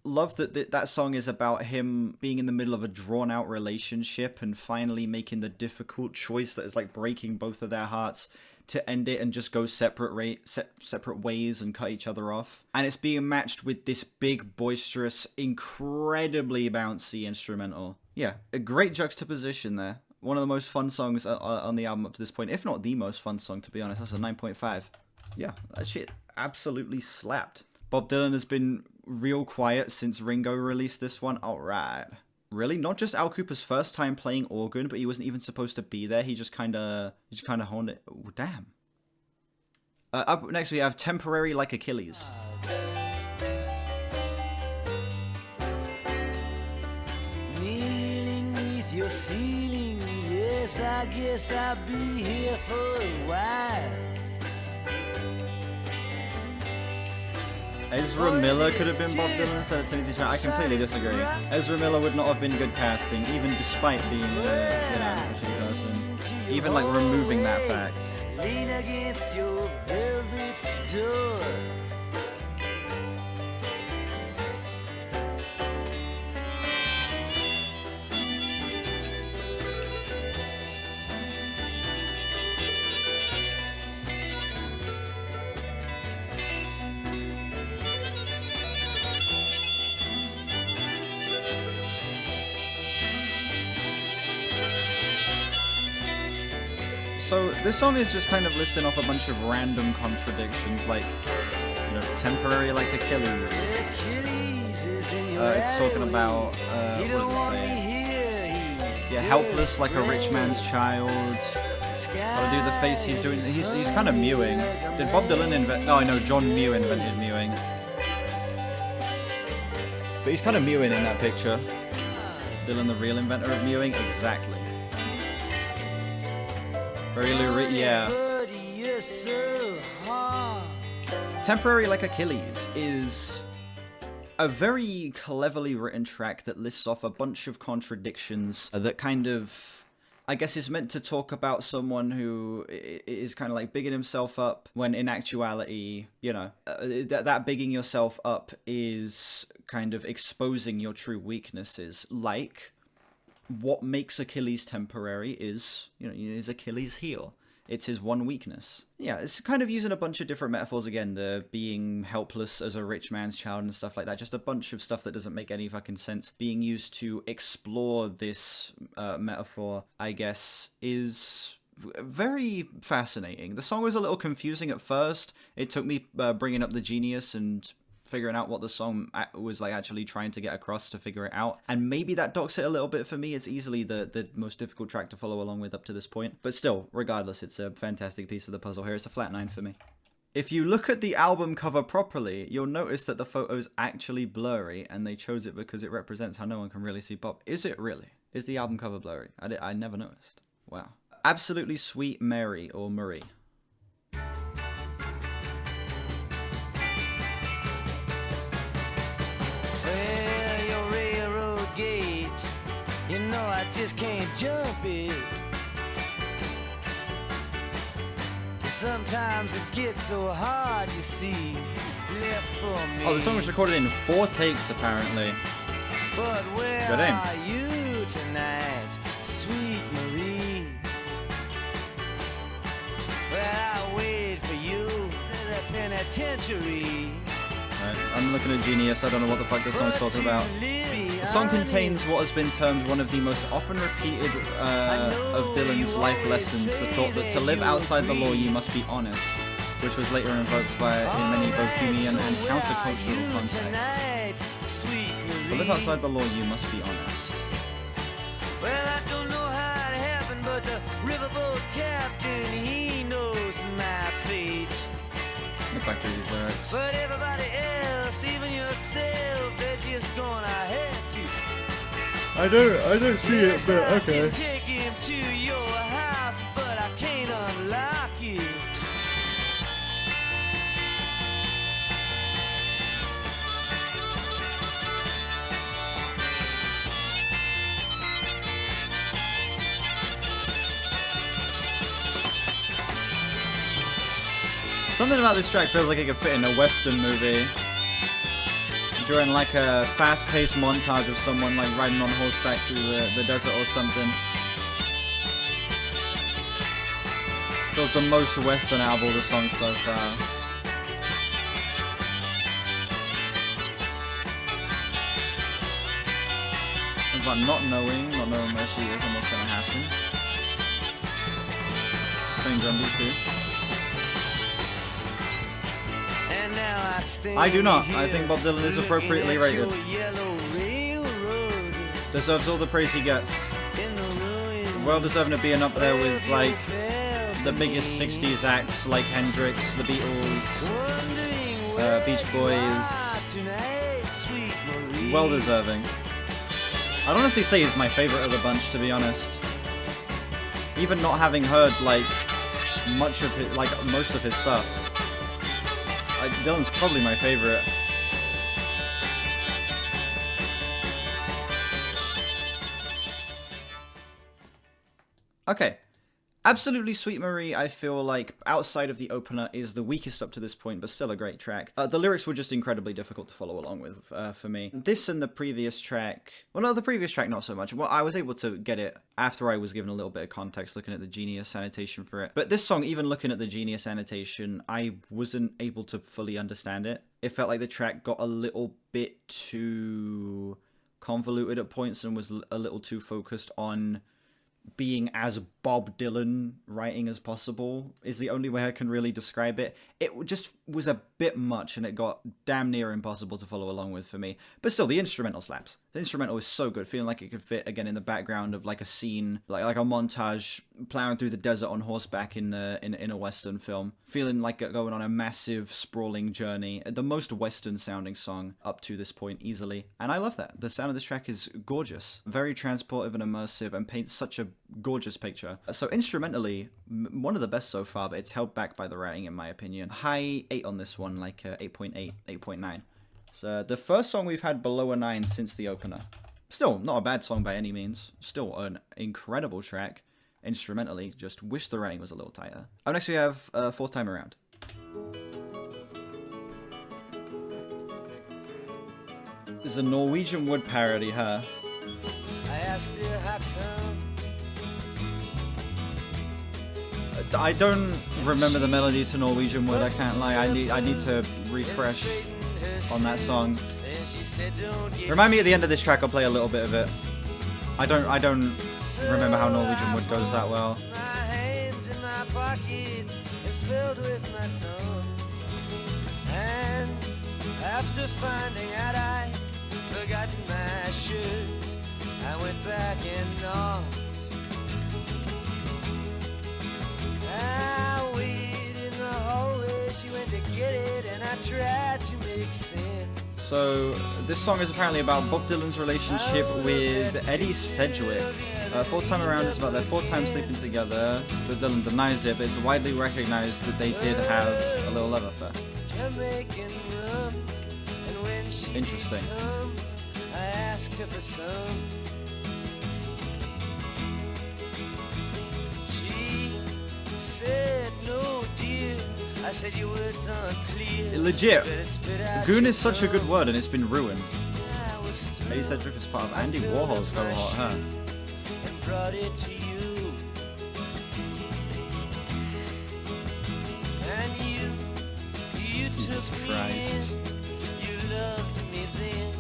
love that that song is about him being in the middle of a drawn-out relationship and finally making the difficult choice that is like breaking both of their hearts to end it and just go separate ways and cut each other off. And it's being matched with this big, boisterous, incredibly bouncy instrumental. Yeah, a great juxtaposition there. One of the most fun songs on the album up to this point, if not the most fun song, to be honest. That's a 9.5. Yeah, that shit absolutely slapped. Bob Dylan has been real quiet since Ringo released this one. Alright. Really? Not just Al Kooper's first time playing organ, but he wasn't even supposed to be there. He just kind of honed it. Oh, damn. Up next we have Temporary Like Achilles. Kneeling neath your ceiling, yes, I guess I'll be here for a while. Ezra Miller could have been Bob Dylan instead of Timothy Chalamet. I completely disagree. Ezra Miller would not have been good casting, even despite being a shitty person. Even like removing that fact. Lean against your velvet door. So this song is just kind of listing off a bunch of random contradictions, like, you know, temporary like Achilles. It's talking about, what does it say? Yeah, helpless like a rich man's child. I'll do the face he's doing. He's kind of mewing. Did Bob Dylan invent? Oh, no, John Mew invented mewing. But he's kind of mewing in that picture. Dylan, the real inventor of mewing? Exactly. Very lurid, yeah. Temporary Like Achilles is a very cleverly written track that lists off a bunch of contradictions that kind of, I guess, is meant to talk about someone who is kind of like bigging himself up when in actuality, you know, that bigging yourself up is kind of exposing your true weaknesses. Like, what makes Achilles temporary is, you know, his Achilles heel. It's his one weakness. Yeah, it's kind of using a bunch of different metaphors again, the being helpless as a rich man's child and stuff like that. Just a bunch of stuff that doesn't make any fucking sense being used to explore this metaphor, I guess, is very fascinating. The song was a little confusing at first. It took me bringing up the genius and figuring out what the song was like actually trying to get across to figure it out, and maybe that docks it a little bit for me. It's easily the most difficult track to follow along with up to this point, but still, regardless, it's a fantastic piece of the puzzle here. It's a flat 9 for me. If you look at the album cover properly, you'll notice that the photo's actually blurry, and they chose it because it represents how no one can really see Bob. Is it really? Is the album cover blurry? I never noticed. Wow. Absolutely Sweet Mary, or Marie. You know I just can't jump it. Sometimes it gets so hard, you see. Left for me. Oh, the song was recorded in 4 takes, apparently. But where Good aim. are you tonight, sweet Marie? Well, I wait for you in the penitentiary. Right, I'm looking at Genius. I don't know what the fuck this song's talking about. The song contains what has been termed one of the most often repeated of Dylan's life lessons, the thought that to live outside the law you must be honest, which was later invoked by in many both bohemian and countercultural context. To live outside the law, you must be honest. Well, I don't know how it happened, but the riverboat captain, he knows my fate. Look back through these lyrics. But everybody else, even yourself, they're just gonna have to. I don't see it, but okay. I can take him to your house, but I can't unlock it. Something about this track feels like it could fit in a Western movie. During like a fast-paced montage of someone like riding on horseback through the desert or something. Feels the most Western out of all the songs so far. It's about not knowing where she is and what's gonna happen. Playing drum beat too. I do not. I think Bob Dylan is appropriately rated. Deserves all the praise he gets. Well deserving of being up there with like the biggest 60s acts like Hendrix, the Beatles, Beach Boys. Well deserving. I'd honestly say he's my favorite of the bunch, to be honest. Even not having heard like much of his, like most of his stuff. Dylan's probably my favorite. Okay. Absolutely Sweet Marie, I feel like, outside of the opener, is the weakest up to this point, but still a great track. The lyrics were just incredibly difficult to follow along with, for me. This and the previous track... Well, no, the previous track, not so much. Well, I was able to get it after I was given a little bit of context, looking at the Genius annotation for it. But this song, even looking at the Genius annotation, I wasn't able to fully understand it. It felt like the track got a little bit too convoluted at points and was a little too focused on being as Bob Dylan writing as possible is the only way I can really describe it. It just was a bit much and it got damn near impossible to follow along with for me. But still, the instrumental slaps. The instrumental is so good, feeling like it could fit again in the background of like a scene, like a montage plowing through the desert on horseback in a Western film. Feeling like going on a massive sprawling journey. The most Western sounding song up to this point easily. And I love that. The sound of this track is gorgeous. Very transportive and immersive and paints such a gorgeous picture. So instrumentally, one of the best so far, but it's held back by the writing in my opinion. High 8 on this one, like 8.8, 8.9. So the first song we've had below a 9 since the opener. Still, not a bad song by any means. Still an incredible track. Instrumentally, just wish the writing was a little tighter. Up next we have Fourth Time Around. This is a Norwegian Wood parody, huh? I asked her how come. I don't remember the melody to Norwegian Wood, I can't lie. I need to refresh on that song. Remind me at the end of this track, I'll play a little bit of it. I don't remember how Norwegian Wood goes that well. My hands in my pockets and filled with my thumb. And after finding out I'd forgotten my shirt, I went back and knocked. I waited in the hallway, she went to get it, and I tried to make sense. So, this song is apparently about Bob Dylan's relationship with Eddie Sedgwick. Fourth Time Around is about their fourth time sleeping together, but Dylan denies it, but it's widely recognized that they did have a little love affair. Interesting. I asked her for some. She said, no, dear. I said your words unclear. Legit. Goon is such a good word and it's been ruined. Eddie Sedgwick is part of Andy Warhol's cohort, huh? And brought it to you. And you Jesus took Christ. me in. You loved me then.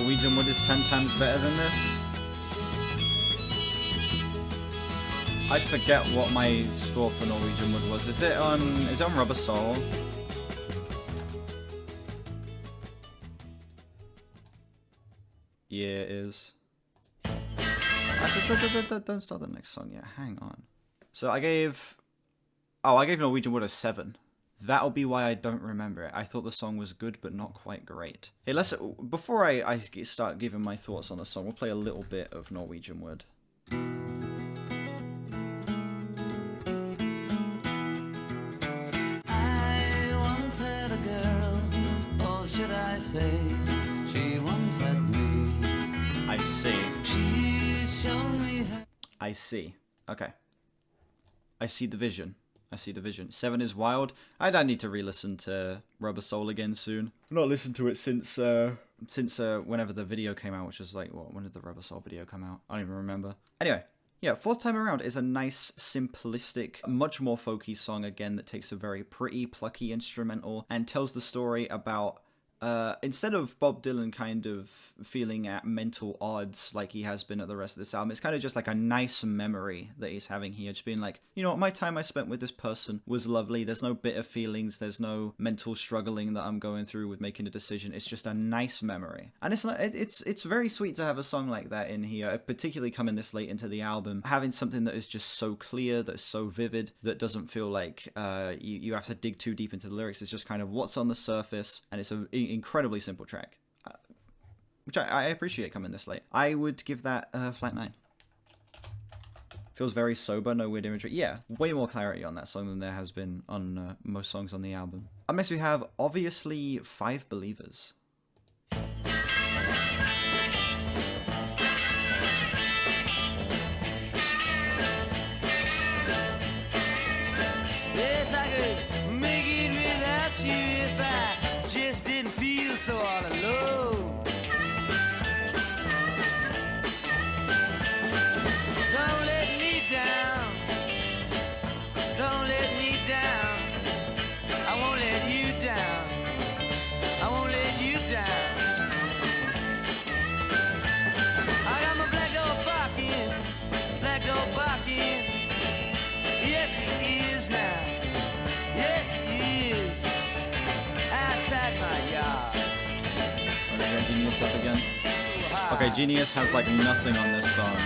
Norwegian Wood is 10 times better than this. I forget what my score for Norwegian Wood was. Is it on Rubber Soul? Yeah, it is. Don't start the next song yet. Hang on. So I gave Norwegian Wood a 7. That'll be why I don't remember it. I thought the song was good, but not quite great. Hey, before I start giving my thoughts on the song, we'll play a little bit of Norwegian Wood. I once had a girl, or should I say, she once had me. I see. She's shown me her. I see. Okay. I see the vision. 7 is wild. I don't need to re-listen to Rubber Soul again soon. I've not listened to it since whenever the video came out, which was like, when did the Rubber Soul video come out? I don't even remember. Anyway, yeah, Fourth Time Around is a nice, simplistic, much more folky song again that takes a very pretty, plucky instrumental and tells the story about instead of Bob Dylan kind of feeling at mental odds like he has been at the rest of this album, it's kind of just like a nice memory that he's having here. Just being like, you know what, my time I spent with this person was lovely. There's no bitter feelings. There's no mental struggling that I'm going through with making a decision. It's just a nice memory. And it's very sweet to have a song like that in here, particularly coming this late into the album. Having something that is just so clear, that's so vivid, that doesn't feel like you have to dig too deep into the lyrics. It's just kind of what's on the surface, and it's an incredibly simple track. Which I appreciate coming this late. I would give that flat 9. Feels very sober, no weird imagery. Yeah, way more clarity on that song than there has been on most songs on the album. Up next we have, obviously, 5 Believers. Yes, I could make it without you if I just didn't feel so all alone. Don't let me down. Don't let me down. I won't let you down. I won't let you down. I got my black dog barking. Black dog barking. Yes, he is now. Yes, he is. Outside my yard. Okay, Genius up again. Okay, Genius has like nothing on this song.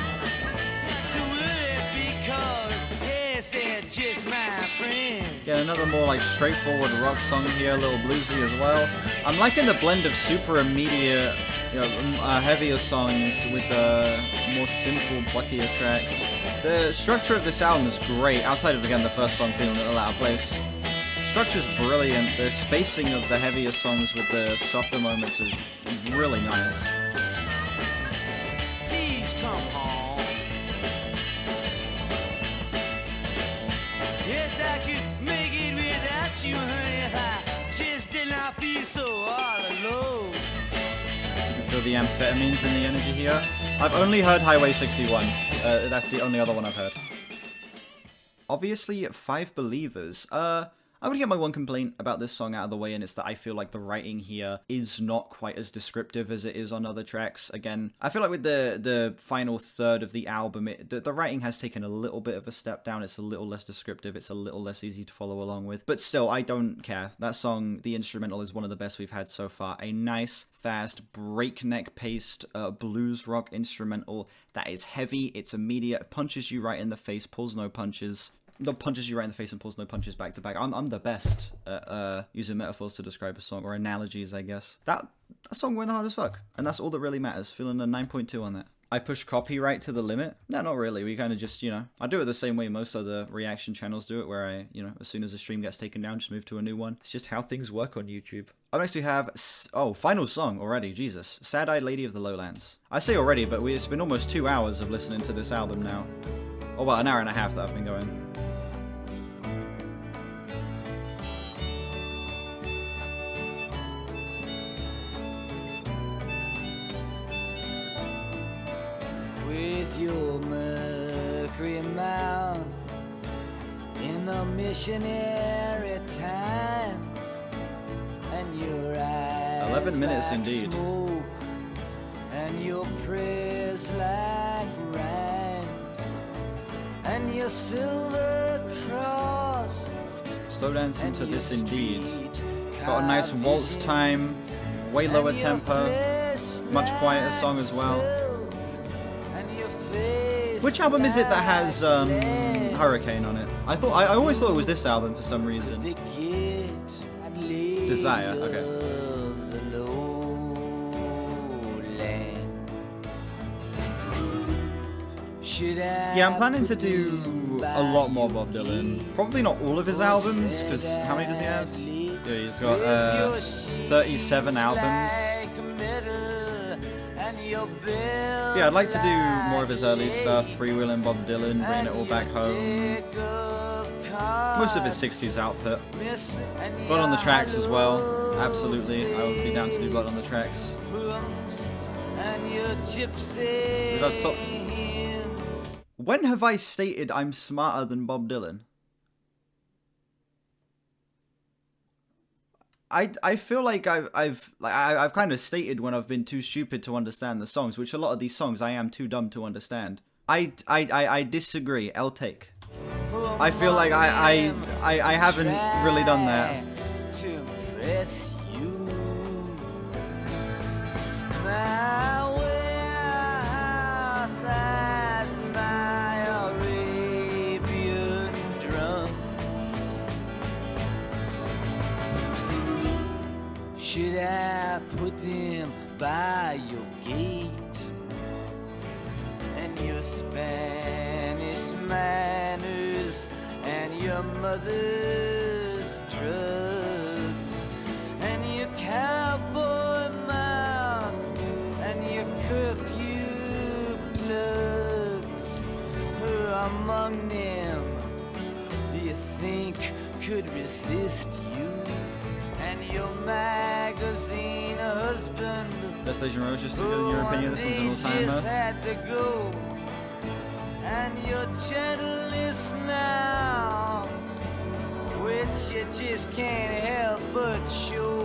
Get another more like straightforward rock song here, a little bluesy as well. I'm liking the blend of super immediate, heavier songs with the more simple, pluckier tracks. The structure of this album is great, outside of, again, the first song feeling a little out of place. Structure's brilliant. The spacing of the heavier songs with the softer moments is really nice. Please come home. Yes, I could make it without you, honey. I just did not feel so all alone. You can feel the amphetamines in the energy here. I've only heard Highway 61. That's the only other one I've heard. Obviously, 5 Believers. I'm gonna get my one complaint about this song out of the way, and it's that I feel like the writing here is not quite as descriptive as it is on other tracks. Again, I feel like with the final third of the album, the writing has taken a little bit of a step down. It's a little less descriptive. It's a little less easy to follow along with. But still, I don't care. That song, the instrumental, is one of the best we've had so far. A nice, fast, breakneck-paced blues rock instrumental that is heavy. It's immediate. Punches you right in the face. Pulls no punches. No, punches you right in the face and pulls no punches back to back. I'm the best at using metaphors to describe a song, or analogies, I guess. That song went hard as fuck, and that's all that really matters. Feeling a 9.2 on that. I push copyright to the limit? No, not really. We kind of just, I do it the same way most other reaction channels do it, where I, as soon as a stream gets taken down, just move to a new one. It's just how things work on YouTube. Up next we have, final song already, Jesus. Sad-Eyed Lady of the Lowlands. I say already, but it's been almost 2 hours of listening to this album now. Oh, well, an hour and a half that I've been going. With your mercury mouth in the missionary times, and your eyes 11 minutes like indeed. smoke your prayers like rhymes, and your silver cross. Slow dance into this indeed. Got a nice waltz time, way lower tempo, much quieter song as well. Which album is it that has Hurricane on it? I always thought it was this album for some reason. Desire, okay. Yeah, I'm planning to do a lot more Bob Dylan. Probably not all of his albums, because how many does he have? Yeah, he's got 37 albums. Yeah, I'd like to do more of his early stuff, Freewheelin' Bob Dylan, Bringing It All Back Home. Most of his 60s output. Blood on the Tracks as well, absolutely. I would be down to do Blood on the Tracks. Stop. When have I stated I'm smarter than Bob Dylan? I feel like I've kind of stated when I've been too stupid to understand the songs, which a lot of these songs I am too dumb to understand. I disagree. I'll take. I feel like I haven't really done that. To impress you. Should I put them by your gate and your Spanish manners and your mother's drugs and your cowboy mouth and your curfew plugs? Who among them do you think could resist you? And your magazine husband. Destination Row, just to get in your opinion, this one's an all-timer. Had to go. And your gentleness now, which you just can't help but show.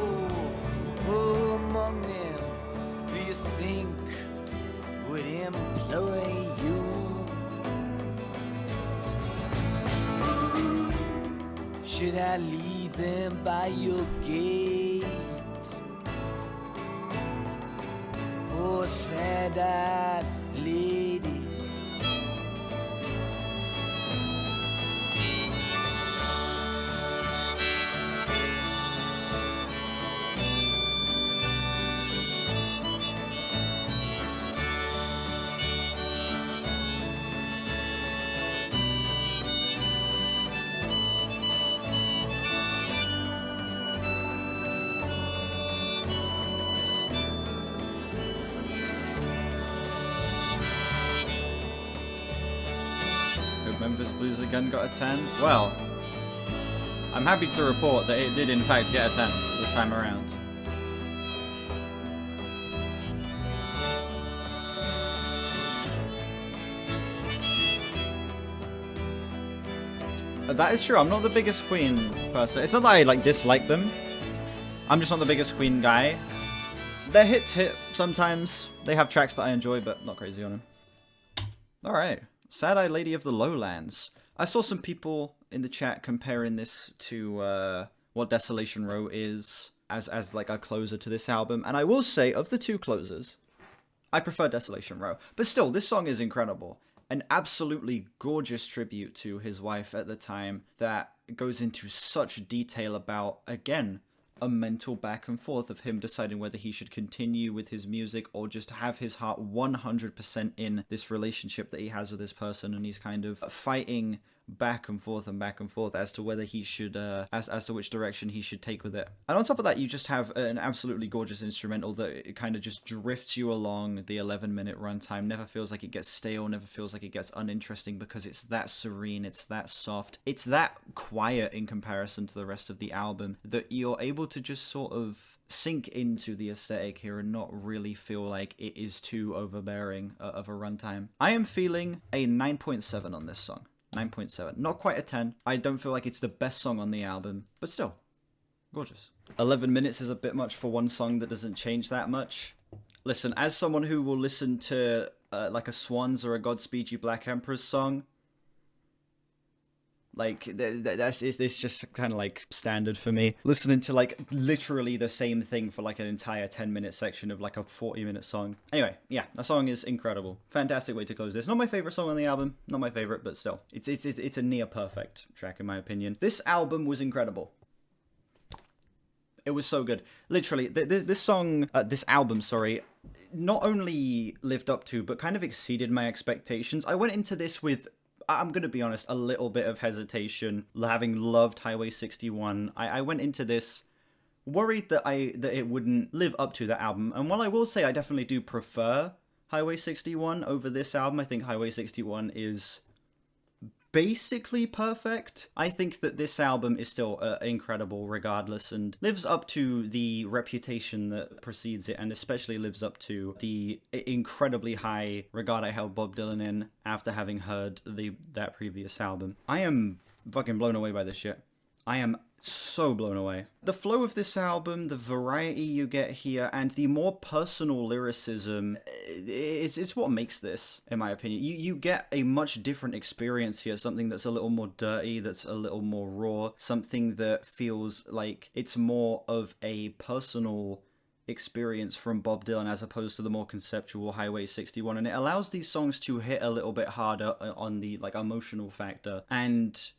Who among them do you think would employ you? Should I leave them by your gate? Oh, sad-eyed lady. Memphis Blues again got a 10. Well, I'm happy to report that it did in fact get a 10 this time around. That is true, I'm not the biggest Queen person. It's not that I dislike them. I'm just not the biggest Queen guy. Their hits hit sometimes. They have tracks that I enjoy, but not crazy on them. Alright. Sad-Eyed Lady of the Lowlands. I saw some people in the chat comparing this to what Desolation Row is as like a closer to this album. And I will say, of the two closers, I prefer Desolation Row. But still, this song is incredible. An absolutely gorgeous tribute to his wife at the time that goes into such detail about, again, a mental back and forth of him deciding whether he should continue with his music or just have his heart 100% in this relationship that he has with this person, and he's kind of fighting back and forth as to whether he should as to which direction he should take with it. And on top of that, you just have an absolutely gorgeous instrumental that it kind of just drifts you along the 11-minute runtime. Never feels like it gets stale, never feels like it gets uninteresting, because it's that serene, it's that soft, it's that quiet in comparison to the rest of the album, that you're able to just sort of sink into the aesthetic here and not really feel like it is too overbearing of a runtime. I am feeling a 9.7 on this song. 9.7. Not quite a 10. I don't feel like it's the best song on the album, but still, gorgeous. 11 minutes is a bit much for one song that doesn't change that much. Listen, as someone who will listen to like a Swans or a Godspeed You Black Emperor's song, like, it's just kind of like standard for me. Listening to like literally the same thing for like an entire 10-minute section of like a 40-minute song. Anyway, yeah, that song is incredible. Fantastic way to close this. Not my favorite song on the album, not my favorite, but still, it's a near perfect track in my opinion. This album was incredible. It was so good. Literally, this album, sorry, not only lived up to, but kind of exceeded my expectations. I went into this with, I'm going to be honest, a little bit of hesitation, having loved Highway 61. I went into this worried that it wouldn't live up to that album. And while I will say I definitely do prefer Highway 61 over this album, I think Highway 61 is basically perfect. I think that this album is still incredible regardless and lives up to the reputation that precedes it, and especially lives up to the incredibly high regard I held Bob Dylan in after having heard that previous album. I am fucking blown away by this shit. I am so blown away. The flow of this album, the variety you get here, and the more personal lyricism, it's what makes this, in my opinion. You get a much different experience here, something that's a little more dirty, that's a little more raw, something that feels like it's more of a personal experience from Bob Dylan as opposed to the more conceptual Highway 61, and it allows these songs to hit a little bit harder on the like emotional factor, and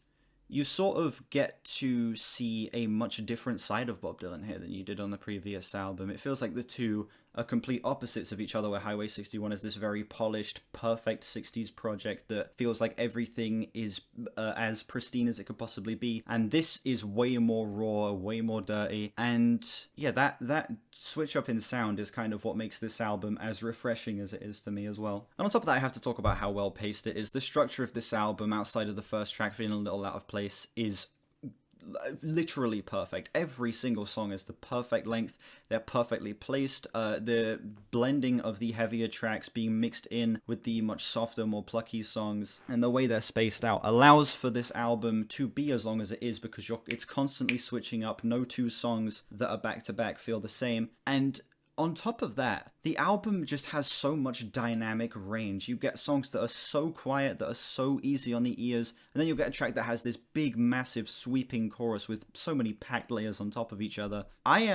you sort of get to see a much different side of Bob Dylan here than you did on the previous album. It feels like the two are complete opposites of each other, where Highway 61 is this very polished, perfect 60s project that feels like everything is as pristine as it could possibly be, and this is way more raw, way more dirty, and yeah, that switch up in sound is kind of what makes this album as refreshing as it is to me as well. And on top of that, I have to talk about how well paced it is. The structure of this album, outside of the first track feeling a little out of place, is literally perfect. Every single song is the perfect length. They're perfectly placed. The blending of the heavier tracks being mixed in with the much softer, more plucky songs, and the way they're spaced out allows for this album to be as long as it is, because it's constantly switching up. No two songs that are back to back feel the same. And on top of that, the album just has so much dynamic range. You get songs that are so quiet, that are so easy on the ears, and then you'll get a track that has this big, massive, sweeping chorus with so many packed layers on top of each other. I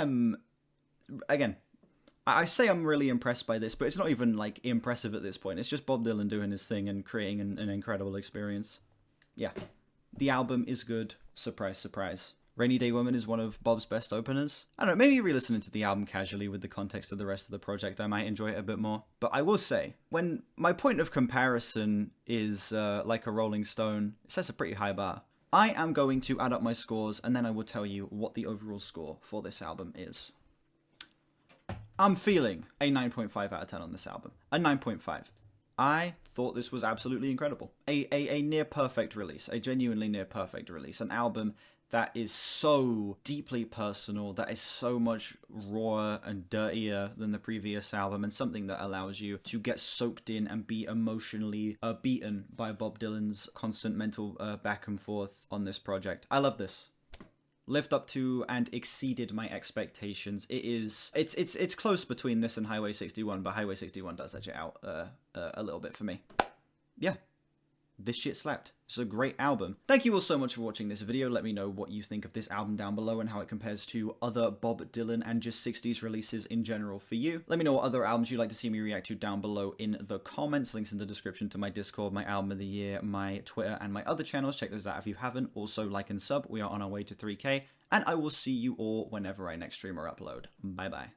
say I'm really impressed by this, but it's not even, like, impressive at this point. It's just Bob Dylan doing his thing and creating an incredible experience. Yeah. The album is good. Surprise, surprise. Rainy Day Woman is one of Bob's best openers. I don't know, maybe re-listening to the album casually with the context of the rest of the project, I might enjoy it a bit more. But I will say, when my point of comparison is like a Rolling Stone, it sets a pretty high bar. I am going to add up my scores, and then I will tell you what the overall score for this album is. I'm feeling a 9.5 out of 10 on this album. A 9.5. I thought this was absolutely incredible. A near perfect release. A genuinely near perfect release. An album that is so deeply personal, that is so much rawer and dirtier than the previous album, and something that allows you to get soaked in and be emotionally beaten by Bob Dylan's constant mental back and forth on this project. I love this. Lived up to and exceeded my expectations. It's close between this and Highway 61, but Highway 61 does edge it out a little bit for me. Yeah. This shit slapped. It's a great album. Thank you all so much for watching this video. Let me know what you think of this album down below and how it compares to other Bob Dylan and just 60s releases in general for you. Let me know what other albums you'd like to see me react to down below in the comments. Links in the description to my Discord, my album of the year, my Twitter, and my other channels. Check those out if you haven't. Also, like and sub. We are on our way to 3K. And I will see you all whenever I next stream or upload. Bye bye.